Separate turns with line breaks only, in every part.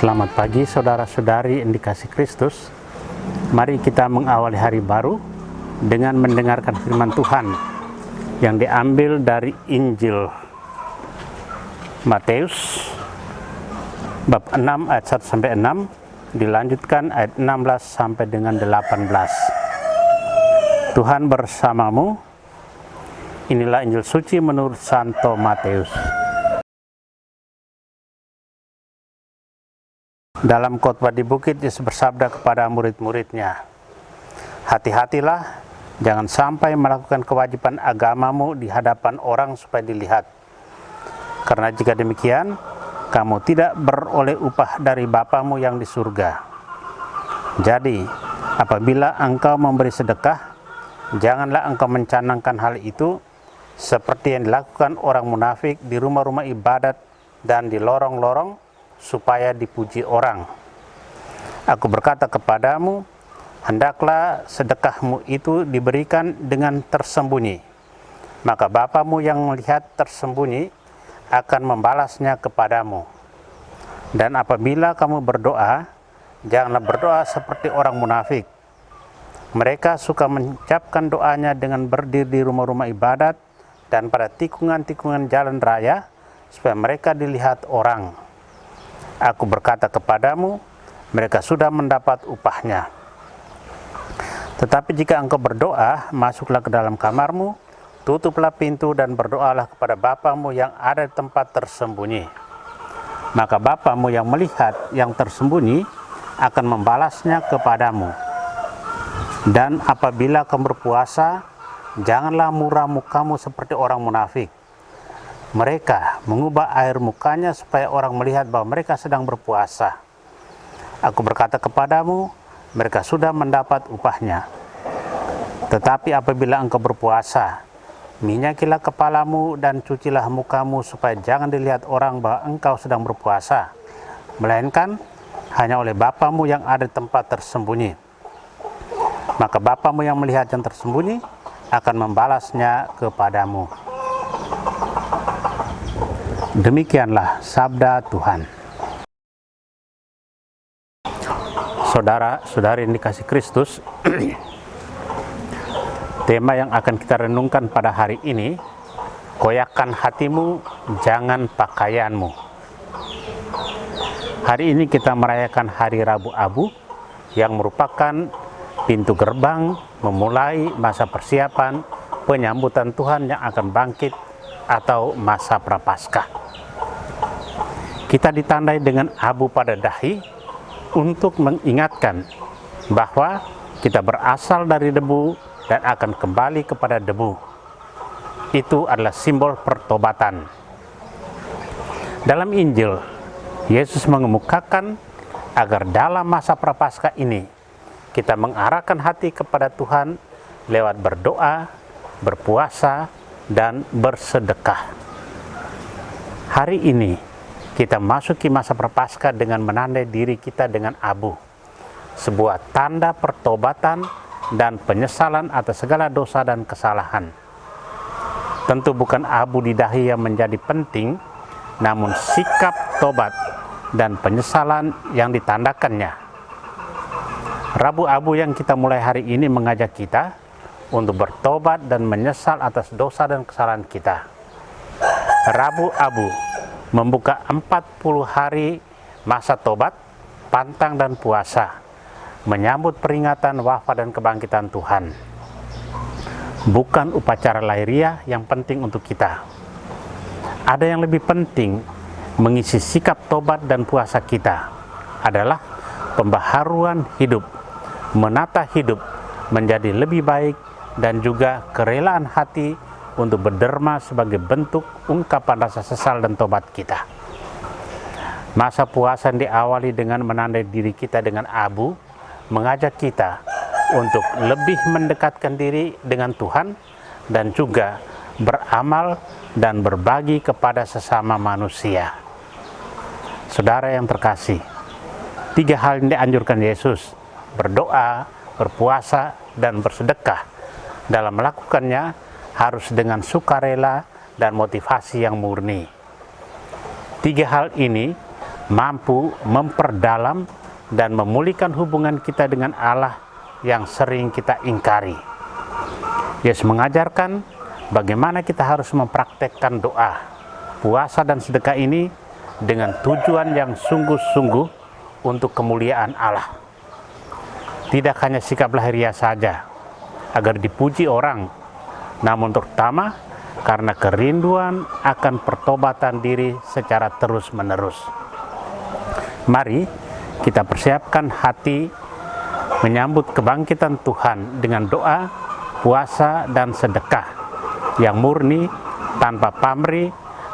Selamat pagi saudara-saudari yang dikasihi Kristus. Mari kita mengawali hari baru dengan mendengarkan firman Tuhan yang diambil dari Injil Matius bab 6 ayat 1 sampai 6, dilanjutkan ayat 16 sampai dengan 18. Tuhan bersamamu. Inilah Injil suci menurut Santo Matius. Dalam khotbah di bukit, Yesus bersabda kepada murid-muridnya, "Hati-hatilah, jangan sampai melakukan kewajiban agamamu di hadapan orang supaya dilihat. Karena jika demikian, kamu tidak beroleh upah dari Bapamu yang di surga. Jadi, apabila engkau memberi sedekah, janganlah engkau mencanangkan hal itu seperti yang dilakukan orang munafik di rumah-rumah ibadat dan di lorong-lorong, supaya dipuji orang. Aku berkata kepadamu, hendaklah sedekahmu itu diberikan dengan tersembunyi. Maka Bapamu yang melihat tersembunyi akan membalasnya kepadamu. Dan apabila kamu berdoa, janganlah berdoa seperti orang munafik. Mereka suka mengucapkan doanya dengan berdiri di rumah-rumah ibadat dan pada tikungan-tikungan jalan raya, supaya mereka dilihat orang. Aku berkata kepadamu, mereka sudah mendapat upahnya. Tetapi jika engkau berdoa, masuklah ke dalam kamarmu, tutuplah pintu dan berdoalah kepada Bapamu yang ada di tempat tersembunyi. Maka Bapamu yang melihat yang tersembunyi akan membalasnya kepadamu. Dan apabila kamu berpuasa, janganlah muram mukamu seperti orang munafik. Mereka mengubah air mukanya supaya orang melihat bahwa mereka sedang berpuasa. Aku berkata kepadamu, mereka sudah mendapat upahnya. Tetapi apabila engkau berpuasa, minyakilah kepalamu dan cucilah mukamu supaya jangan dilihat orang bahwa engkau sedang berpuasa, melainkan hanya oleh Bapamu yang ada di tempat tersembunyi. Maka Bapamu yang melihat yang tersembunyi akan membalasnya kepadamu." Demikianlah sabda Tuhan. Saudara-saudari yang dikasihi Kristus, tema yang akan kita renungkan pada hari ini, koyakkan hatimu, jangan pakaianmu. Hari ini kita merayakan Hari Rabu Abu, yang merupakan pintu gerbang memulai masa persiapan penyambutan Tuhan yang akan bangkit atau masa Prapaskah. Kita ditandai dengan abu pada dahi untuk mengingatkan bahwa kita berasal dari debu dan akan kembali kepada debu. Itu adalah simbol pertobatan. Dalam Injil, Yesus mengemukakan agar dalam masa Prapaskah ini kita mengarahkan hati kepada Tuhan lewat berdoa, berpuasa, dan bersedekah. Hari ini kita masuki masa Prapaskah dengan menandai diri kita dengan abu, sebuah tanda pertobatan dan penyesalan atas segala dosa dan kesalahan. Tentu bukan abu di dahi yang menjadi penting, namun sikap tobat dan penyesalan yang ditandakannya. Rabu Abu yang kita mulai hari ini mengajak kita untuk bertobat dan menyesal atas dosa dan kesalahan kita. Rabu Abu membuka 40 hari masa tobat, pantang dan puasa, menyambut peringatan wafat dan kebangkitan Tuhan. Bukan upacara lahiriah yang penting untuk kita. Ada yang lebih penting mengisi sikap tobat dan puasa kita, adalah pembaharuan hidup, menata hidup menjadi lebih baik, dan juga kerelaan hati untuk berderma sebagai bentuk ungkapan rasa sesal dan tobat kita. Masa puasa yang diawali dengan menandai diri kita dengan abu, mengajak kita untuk lebih mendekatkan diri dengan Tuhan dan juga beramal dan berbagi kepada sesama manusia. Saudara yang terkasih, 3 hal yang dianjurkan Yesus, berdoa, berpuasa, dan bersedekah. Dalam melakukannya harus dengan sukarela dan motivasi yang murni. 3 hal ini mampu memperdalam dan memulihkan hubungan kita dengan Allah yang sering kita ingkari. Yesus mengajarkan bagaimana kita harus mempraktekkan doa, puasa dan sedekah ini dengan tujuan yang sungguh-sungguh untuk kemuliaan Allah. Tidak hanya sikap lahiriah saja, agar dipuji orang, namun terutama karena kerinduan akan pertobatan diri secara terus-menerus. Mari kita persiapkan hati menyambut kebangkitan Tuhan dengan doa, puasa, dan sedekah yang murni tanpa pamrih,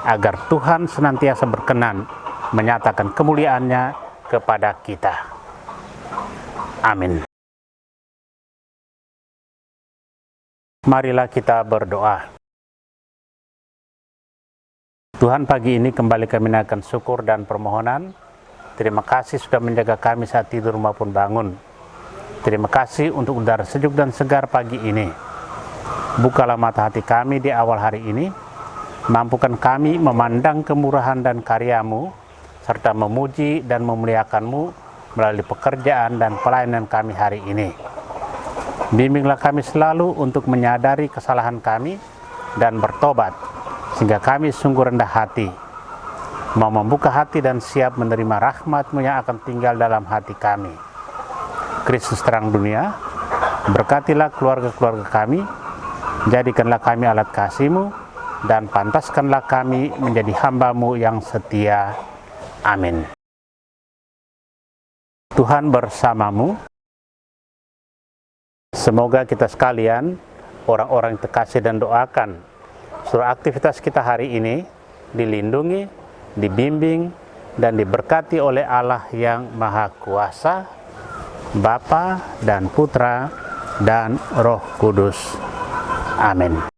agar Tuhan senantiasa berkenan menyatakan kemuliaan-Nya kepada kita. Amin. Marilah kita berdoa. Tuhan, pagi ini kembali kami naikkan syukur dan permohonan. Terima kasih sudah menjaga kami saat tidur maupun bangun. Terima kasih untuk udara sejuk dan segar pagi ini. Bukalah mata hati kami di awal hari ini. Mampukan kami memandang kemurahan dan karya-Mu, serta memuji dan memuliakan-Mu melalui pekerjaan dan pelayanan kami hari ini. Bimbinglah kami selalu untuk menyadari kesalahan kami dan bertobat, sehingga kami sungguh rendah hati, mau membuka hati dan siap menerima rahmat-Mu yang akan tinggal dalam hati kami. Kristus terang dunia, berkatilah keluarga-keluarga kami, jadikanlah kami alat kasih-Mu, dan pantaskanlah kami menjadi hamba-Mu yang setia. Amin. Tuhan bersamamu. Semoga kita sekalian, orang-orang yang terkasih dan doakan, seluruh aktivitas kita hari ini dilindungi, dibimbing, dan diberkati oleh Allah yang Maha Kuasa, Bapa dan Putra dan Roh Kudus. Amin.